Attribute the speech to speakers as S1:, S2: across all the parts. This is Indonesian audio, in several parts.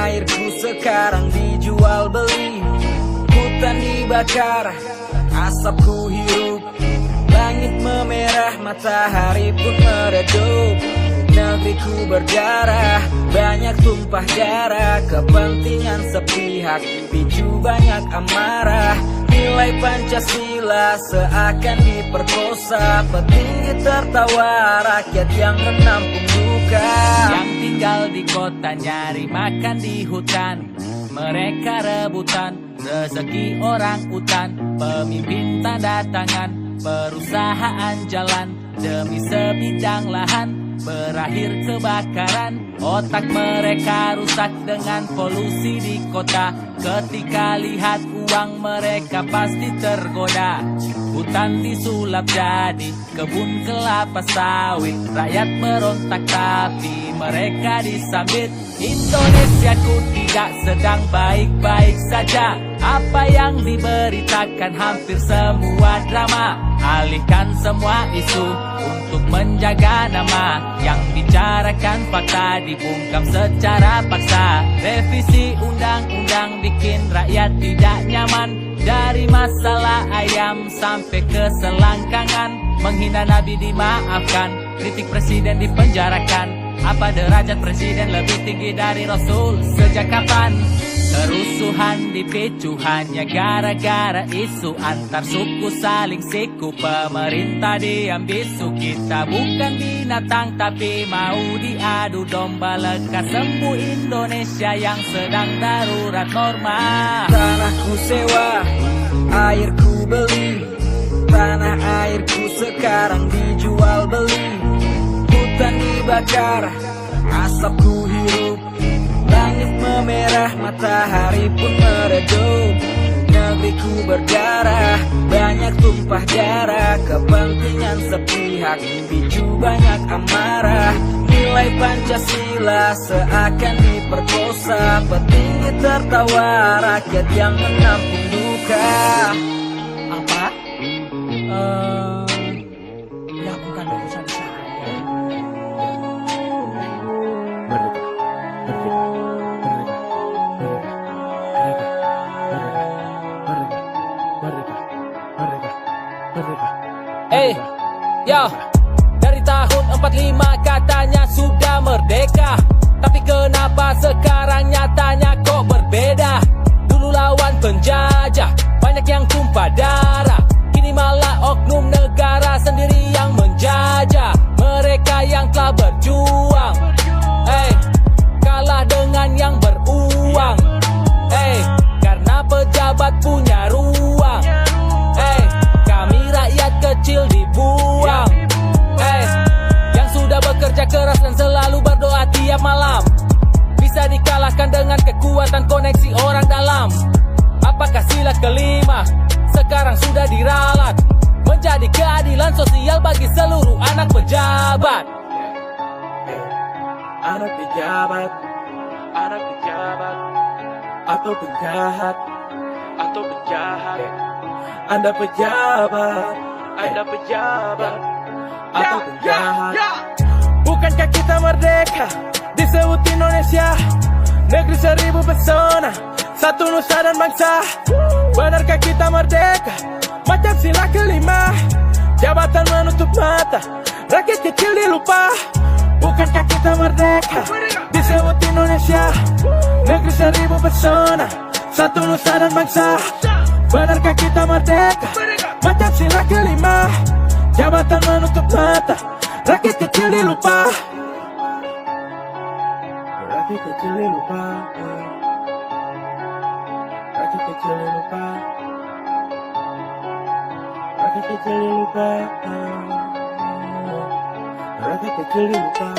S1: airku sekarang dijual beli. Hutan dibakar, asapku hirup. Langit memerah, matahari pun meredup. Negeriku berdarah, banyak tumpah darah. Kepentingan sepihak, picu banyak amarah. Nilai Pancasila seakan diperkosa. Petinggi tertawa, rakyat yang menampung duka.
S2: Yang tinggal di kota nyari makan di hutan. Mereka rebutan rezeki orang utan. Pemimpin tanda tangan, perusahaan jalan demi sebidang lahan. Berakhir kebakaran, otak mereka rusak dengan polusi di kota. Ketika lihat uang mereka pasti tergoda. Hutan disulap jadi kebun kelapa sawit. Rakyat merontak tapi mereka disambit. Indonesiaku tidak sedang baik-baik saja. Apa yang diberitakan hampir semua drama. Alihkan semua isu untuk menjaga nama. Yang bicarakan fakta dibungkam secara paksa. Revisi undang-undang bikin rakyat tidak nyaman. Dari masalah ayam sampai ke selangkangan. Menghina Nabi dimaafkan, kritik presiden dipenjarakan. Apa derajat presiden lebih tinggi dari Rasul? Sejak kapan? Kerusuhan dipicu hanya gara-gara isu antar suku saling siku. Pemerintah diam bisu. Kita bukan binatang tapi mau diadu domba. Lekas sembuh Indonesia yang sedang darurat norma.
S1: Tanahku sewa, airku beli. Tanah airku sekarang dijual beli. Hutan dibakar, asapku hirup. Langit memerah, matahari pun meredup. Negeriku berdarah, banyak tumpah darah. Kepentingan sepihak, picu banyak amarah. Nilai Pancasila seakan diperkosa. Petinggi tertawa, rakyat yang menampung duka.
S2: Apa?
S1: Ya bukan urusan saya.
S2: Yo, dari tahun 45 katanya sudah merdeka. Tapi kenapa sekarang nyatanya kok berbeda? Dulu lawan penjajah, banyak yang tumpah darah. Kini malah oknum negara sendiri yang menjajah. Mereka yang telah berjuang, kalah dengan yang beruang. Karena pejabat punya ruang. Kami rakyat kecil dibuang. Yang sudah bekerja keras dan selalu berdoa tiap malam bisa dikalahkan dengan kekuatan koneksi orang dalam. Apakah sila kelima sekarang sudah diralat menjadi keadilan sosial bagi seluruh anak pejabat?
S1: Anak pejabat, anak pejabat, atau penjahat, atau penjahat. Anda pejabat, Anda pejabat, atau penjahat. Bukankah kita merdeka disebut Indonesia, negeri seribu pesona, satu nusa dan bangsa. Benarkah kita merdeka macam sila kelima? Jabatan menutup mata, rakyat kecil dilupa. Bukankah kita merdeka disebut Indonesia, negeri seribu pesona, satu nusa dan bangsa. Benarkah kita merdeka macam sila kelima? Jabatan menutup mata, rakyat kecil dilupa. Rakyat kecil dilupa. Rakyat kecil dilupa. Rakyat kecil dilupa. Rakyat kecil dilupa.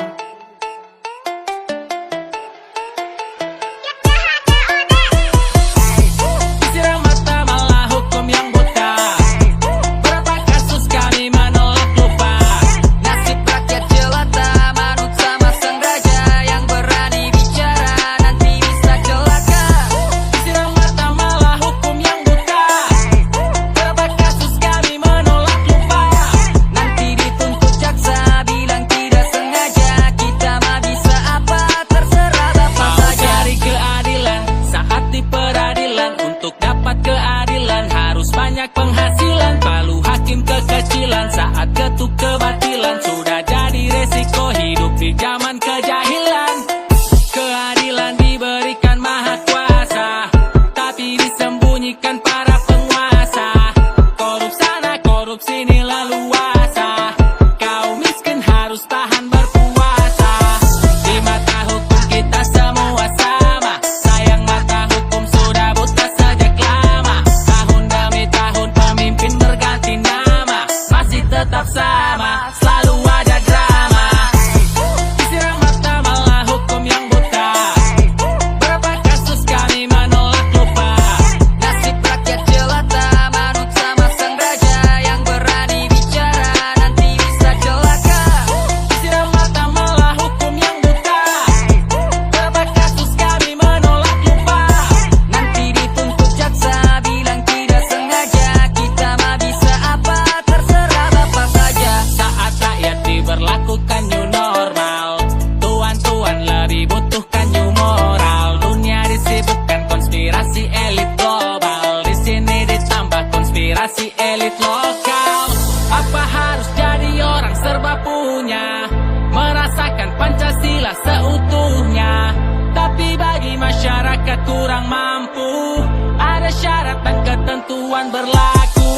S2: aturan berlaku.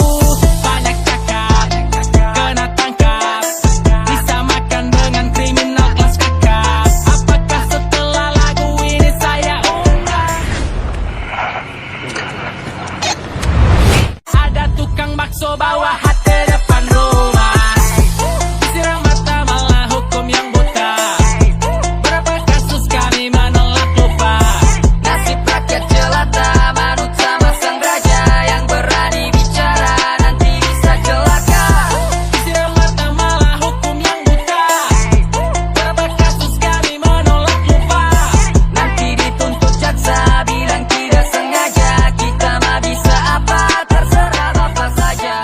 S2: Banyak cakap, kena tangkap, disamakan dengan kriminal kelas kakap. Apakah setelah lagu ini saya unggah? Ada tukang bakso bawa hati depan rumah, disiram mata malah hukum yang buta. Berapa kasus kami menolak lupa.
S3: Nasib rakyat jelata manut sama sang raja, yang berani bicara nanti bisa celaka.
S2: Disiram mata malah hukum yang buta. Berapa kasus kami menolak lupa.
S3: Nanti dituntut jaksa bilang tidak sengaja, kita mah bisa apa, terserah bapak saja.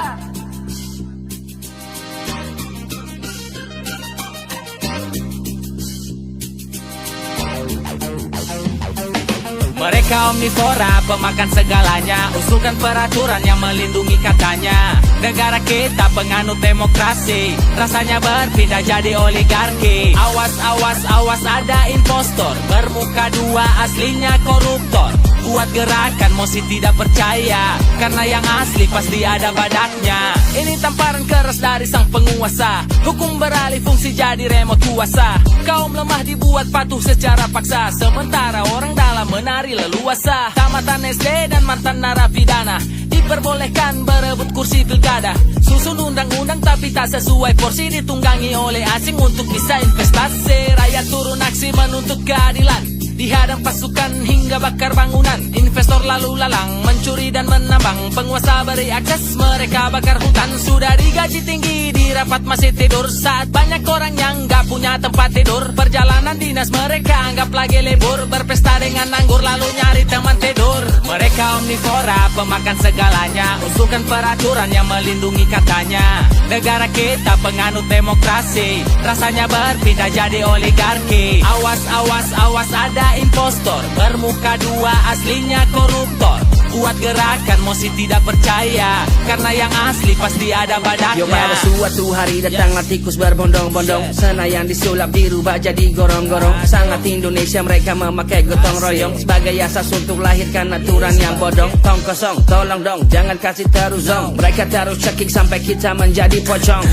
S2: Mereka omnivora, pemakan segalanya, usulkan peraturan yang melindungi katanya. Negara kita penganut demokrasi, rasanya berpindah jadi oligarki. Awas, awas, awas, ada impostor, bermuka dua aslinya koruptor. Buat gerakan mosi tidak percaya, karena yang asli pasti ada badaknya. Ini tamparan keras dari sang penguasa, hukum beralih fungsi jadi remote kuasa. Kaum lemah dibuat patuh secara paksa, sementara orang dalam menari leluasa. Tamatan SD dan mantan narapidana diperbolehkan berebut kursi pilkada. Susun undang-undang tapi tak sesuai porsi, ditunggangi oleh asing untuk bisa investasi. Rakyat turun aksi menuntut keadilan, dihadang pasukan hingga bakar bangunan. Investor lalu lalang mencuri dan menambang, penguasa beri akses, mereka bakar hutan. Sudah digaji tinggi, di rapat masih tidur, saat banyak orang yang gak punya tempat tidur. Perjalanan dinas mereka anggap lagi libur, berpesta dengan anggur lalu nyari teman tidur. Mereka omnivora, pemakan segalanya, usulkan peraturan yang melindungi katanya. Negara kita penganut demokrasi, rasanya berpindah jadi oligarki. Awas, awas, awas, ada impostor, bermuka dua aslinya koruptor. Buat gerakan mosi tidak percaya, karena yang asli pasti ada badaknya.
S4: Yo, pada suatu hari datanglah tikus berbondong-bondong, Senayan disulap dirubah jadi gorong-gorong. Sangat Indonesia mereka memakai gotong royong, sebagai asas untuk lahirkan aturan yang bodong. Tong kosong, tolong dong, jangan kasih terus zong. Mereka taruh cekik sampai kita menjadi pocong,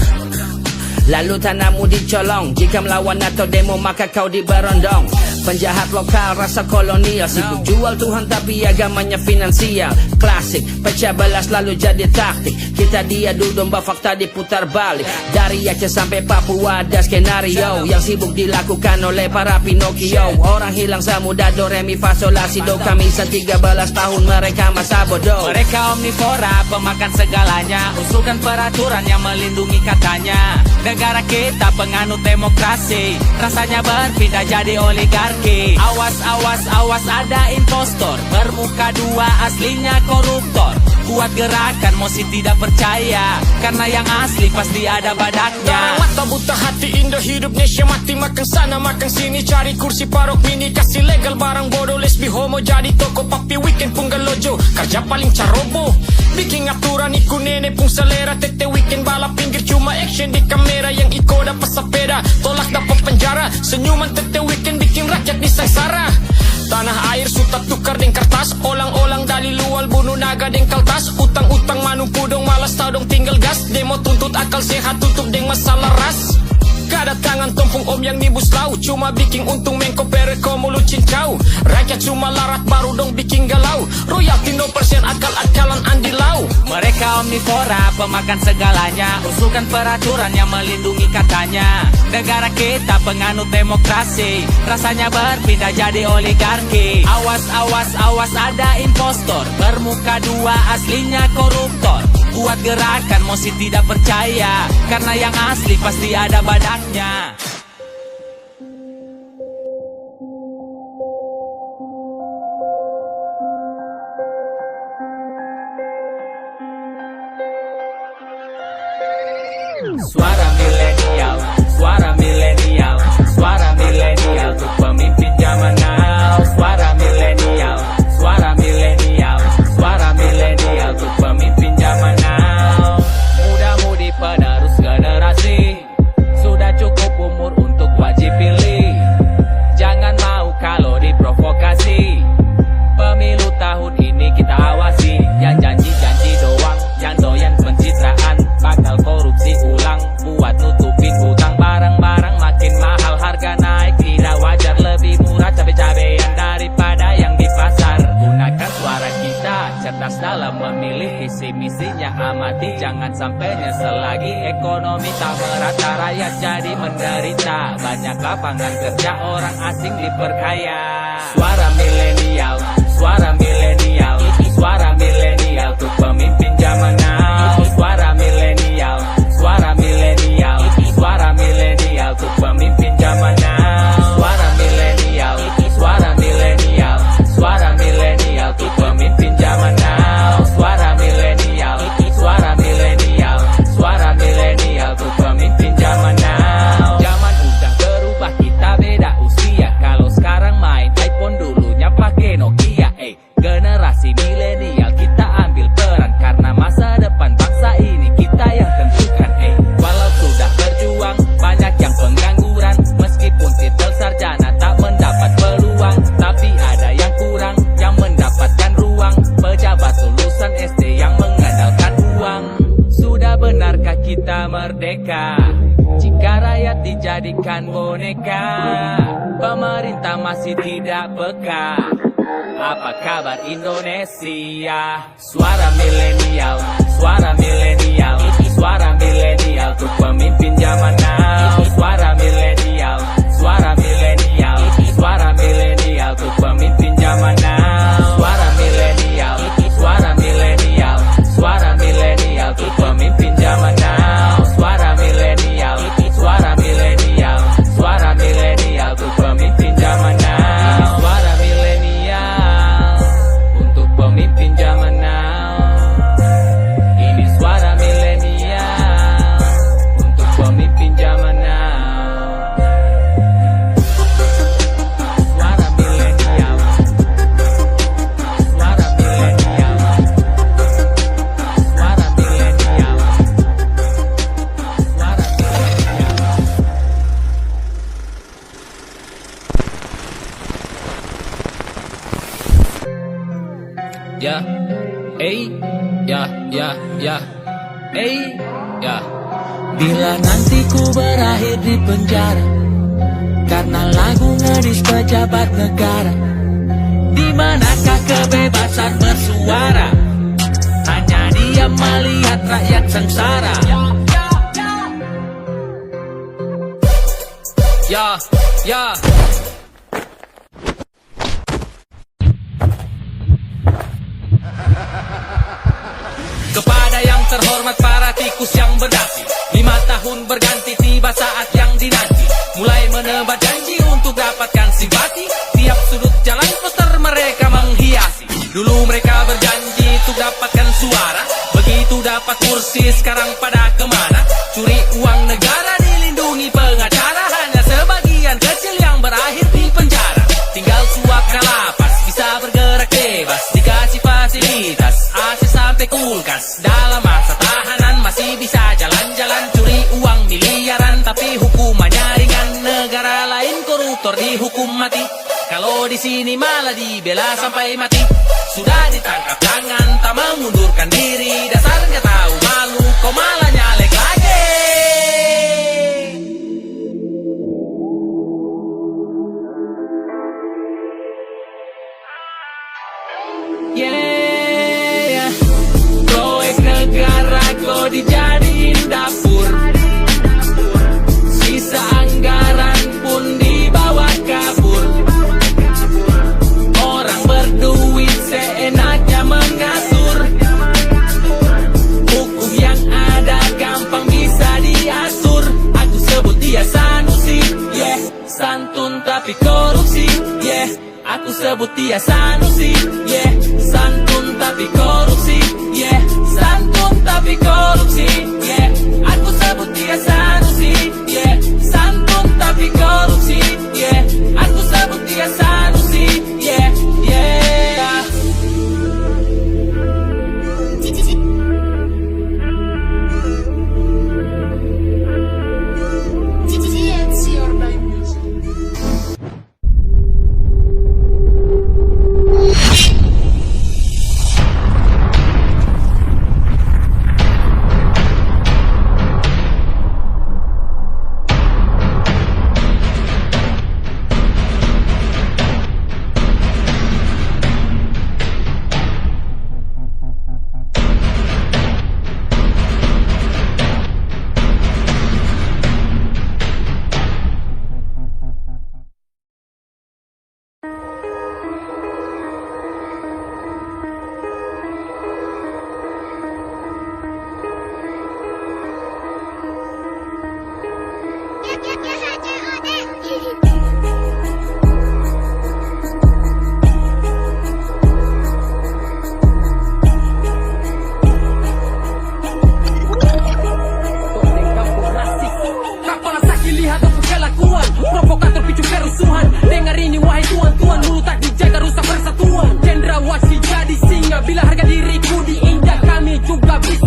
S4: lalu tanahmu dicolong. Jika melawan atau demo maka kau diberondong. Penjahat lokal rasa kolonial, sibuk jual Tuhan tapi agamanya finansial. Klasik, pecah belas lalu jadi taktik, kita diadu domba fakta diputar balik. Dari Aceh sampai Papua ada skenario yang sibuk dilakukan oleh para Pinocchio. Orang hilang semudah do re mi fa sol la si do, kamisan 13 tahun mereka masa bodoh.
S2: Mereka omnivora, pemakan segalanya, usulkan peraturan yang melindungi katanya. Negara kita penganut demokrasi, rasanya berpindah jadi oligarki. Awas, awas, awas, ada impostor, bermuka dua aslinya koruptor. Buat gerakan mosi tidak percaya, karena yang asli pasti ada badaknya.
S5: Darah mata buta hati Indo hidup Nesya mati, makan sana makan sini, cari kursi parok mini, kasih legal barang bodoh, lesbi homo jadi toko, papi weekend pun galojo, kerja paling carobo. Bikin aturan ikut nenek pun selera, tete weekend balap pinggir cuma action di kamera, yang iko dapat sepeda, tolak dapat penjara, senyuman tete weekend bikin rakyat disengsara. Tanah air suta tukar deng kertas, olang-olang dari luar bunuh naga deng kaltas. Utang-utang manumpu dong malas tau dong tinggal gas, demo tuntut akal sehat tutup deng masalah ras. Kedatangan tompung om yang nibus lau, cuma bikin untung mengko pereko mulut cincau. Rakyat cuma larat baru dong bikin galau, royalti 0% akal-akalan andi lau.
S2: Mereka omnivora, pemakan segalanya, usulkan peraturan yang melindungi katanya. Negara kita penganut demokrasi, rasanya berpindah jadi oligarki. Awas, awas, awas, ada impostor, bermuka dua aslinya koruptor. Buat gerakan mosi tidak percaya, karena yang asli pasti ada badaknya. Suara milenial, suara milenial, suara milenial untuk pemimpin zaman now. Suara milenial, suara milenial, suara milenial untuk pemimpin zaman now. Muda-mudi penerus generasi, sudah cukup umur untuk wajib pilih. Jangan mau kalau diprovokasi, pemilu tahun ini kita awasi, yang janji-janji doang cerdas dalam memilih visi misinya. Amati jangan sampai nyesel lagi. Ekonomi tak merata, rakyat jadi menderita. Banyak lapangan kerja, orang asing diperkaya. Suara milenial, suara milenial, suara milenial untuk pemimpin zaman now. Suara milenial, suara milenial, suara milenial untuk pemimpin zaman now. Suara milenial, suara milenial, suara milenial untuk pemimpin zaman now. Suara milenial, suara milenial, suara milenial untuk pemimpin zaman now. Zaman udah berubah, kita beda usia. Kalau sekarang main iPhone, dulunya pakai Nokia. Generasi milenial kita ambil peran, karena masa depan bangsa ini kita yang tentukan. Walau sudah berjuang, banyak yang pengangguran. Meskipun titel sarjana tak mendapat peluang, tapi ada yang kurang, yang mendapatkan ruang. Pejabat lulusan SD yang mengandalkan uang. Sudah benarkah kita merdeka jika rakyat dijadikan boneka? Pemerintah masih tidak peka. Apa kabar Indonesia? Suara milenial, suara milenial, suara milenial untuk pemimpin zaman now. Suara milenial, suara milenial, suara milenial untuk pemimpin zaman now. Suara milenial, suara milenial, suara milenial untuk pemimpin zaman now. Suara milenial, suara milenial, suara milenial untuk pemimpin zaman now. Suara milenial untuk pemimpin zaman now. Ini suara milenial untuk pemimpin zaman now. Suara milenial, suara milenial, suara milenial, suara milenial. Ya, ya. Bila nanti ku berakhir di penjara karena lagu ngedis pejabat negara, di manakah kebebasan bersuara? Hanya diam melihat rakyat sengsara. Ya. Kepada yang terhormat para tikus yang berdasi, 5 tahun berganti, tiba saat yang dinanti. Mulai menebar janji untuk dapatkan simpati. Tiap sudut jalan poster mereka menghiasi. Dulu mereka berjanji untuk dapatkan suara, begitu dapat kursi sekarang pada kemana? Curi uang negara dilindungi pengacara, hanya sebagian kecil yang berakhir di penjara. Tinggal suap kalapas, bisa bergerak bebas, dikasih fasilitas AC sampai kulkas. Dalam masa tahanan masih bisa jalan-jalan, curi uang miliaran, tapi hukumannya ringan. Negara lain koruptor dihukum mati, kalau di sini malah dibela sampai mati. Sudah ditangkap tangan, tak mengundurkan diri, dasarnya tahu malu, kok malah nyalek lagi. Yeah, proyek negara kok dijadiin dapur, sisa anggaran pun dibawa kabur. Orang berduit seenaknya mengatur, hukum yang ada gampang bisa diatur. Aku sebut dia Sanusi, yeah, santun tapi korupsi, yeah. Aku sebut dia Sanusi, yeah, santun tapi korupsi, yeah, santun tapi korupsi, yeah. Aku sebut dia Sanusi, yeah, santun tapi korupsi, yeah. Aku sebut dia Sanusi, yeah, yeah.
S6: TNC Online Music.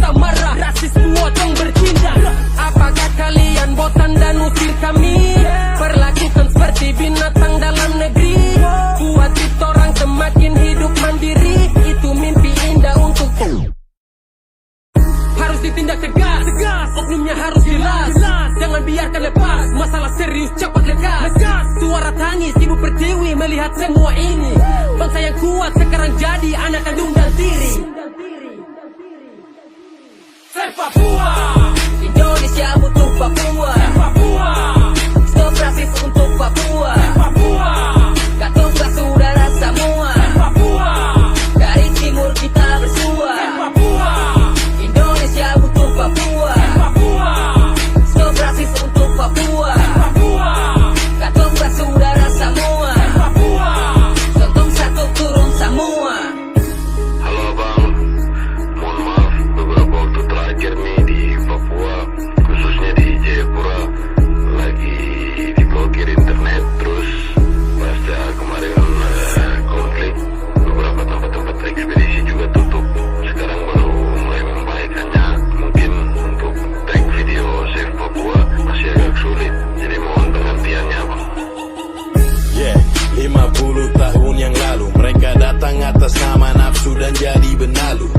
S7: tak marah, rasis pocong bertindak. Apakah kalian bosan dan usir kami? Perlakukan seperti binatang dalam negeri. Buat kita orang semakin hidup mandiri. Itu mimpi indah untuk harus ditindak tegas, oknumnya harus jelas. Jangan biarkan lepas, masalah serius cepat lekas. Suara tangis ibu pertiwi melihat semua ini. Bangsa yang kuat sekarang jadi anak kandung dan tiri. Papua,
S3: Indonesia butuh Papua. Stop rasis untuk Papua. Katonglah saudara semua. Dari timur kita bersua. Indonesia butuh Papua. Stop rasis untuk Papua. Katonglah saudara semua. Sotong satu turun semua.
S8: Halo bang, mohon maaf beberapa waktu terakhir nih di Papua, khususnya di Jayapura, lagi diblokir internet. Terus pasca kemarin konflik, beberapa tempat-tempat ekspedisi juga tutup. Sekarang baru mulai membaikkannya. Mungkin untuk tag video Save Papua masih agak sulit, jadi mohon pengertiannya bang.
S9: 50 tahun yang lalu mereka datang atas nama nafsu dan jadi benalu.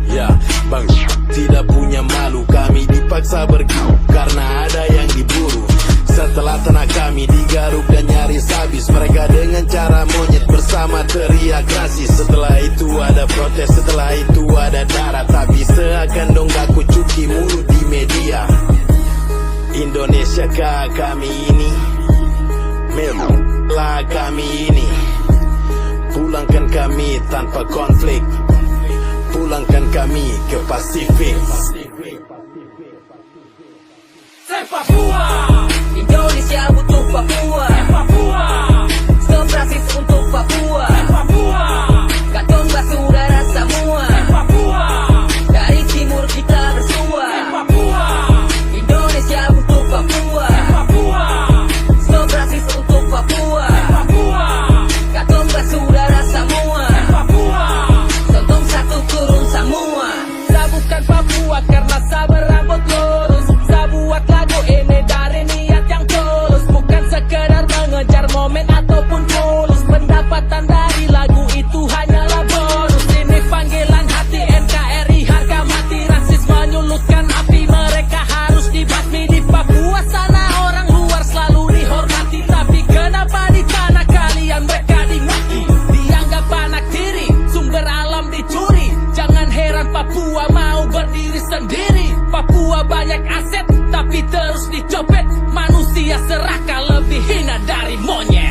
S9: Ya, bang, tidak punya malu. Kami dipaksa bergaul karena ada yang diburu. Setelah tanah kami digaruk dan nyaris habis, mereka dengan cara monyet bersama teriak rasis. Setelah itu ada protes, setelah itu ada darah. Tapi seakan donggaku cuci mulut di media. Indonesia kah kami ini? Memanglah kami ini. Pulangkan kami tanpa konflik. Pulangkan kami ke Pasifik.
S7: Papua,
S3: Indonesia butuh Papua. Stop rasis untuk Papua. Katonglah saudara semua. Dari timur kita bersua. Indonesia butuh Papua. Stop rasis untuk Papua. Katonglah saudara semua. Sotong satu turun semua.
S7: Sabukan Papua karena sabar rambut lurus. Sabuat lagu ini dari niat yang tulus. Bukan sekedar mengejar momen ataupun fulus. Pendapatan dari lagu itu hanyalah bonus. Ini panggilan hati NKRI, harga mati. Rasis menyulutkan api, mereka harus dibasmi. Di Papua sana orang luar selalu dihormati. Tapi kenapa di tanah kalian mereka dimaki? Dianggap anak tiri, sumber alam dicuri. Jangan heran Papua mau berdiri sendiri. Papua banyak aset tapi terus dicopet. Manusia serakah lebih hina dari monyet.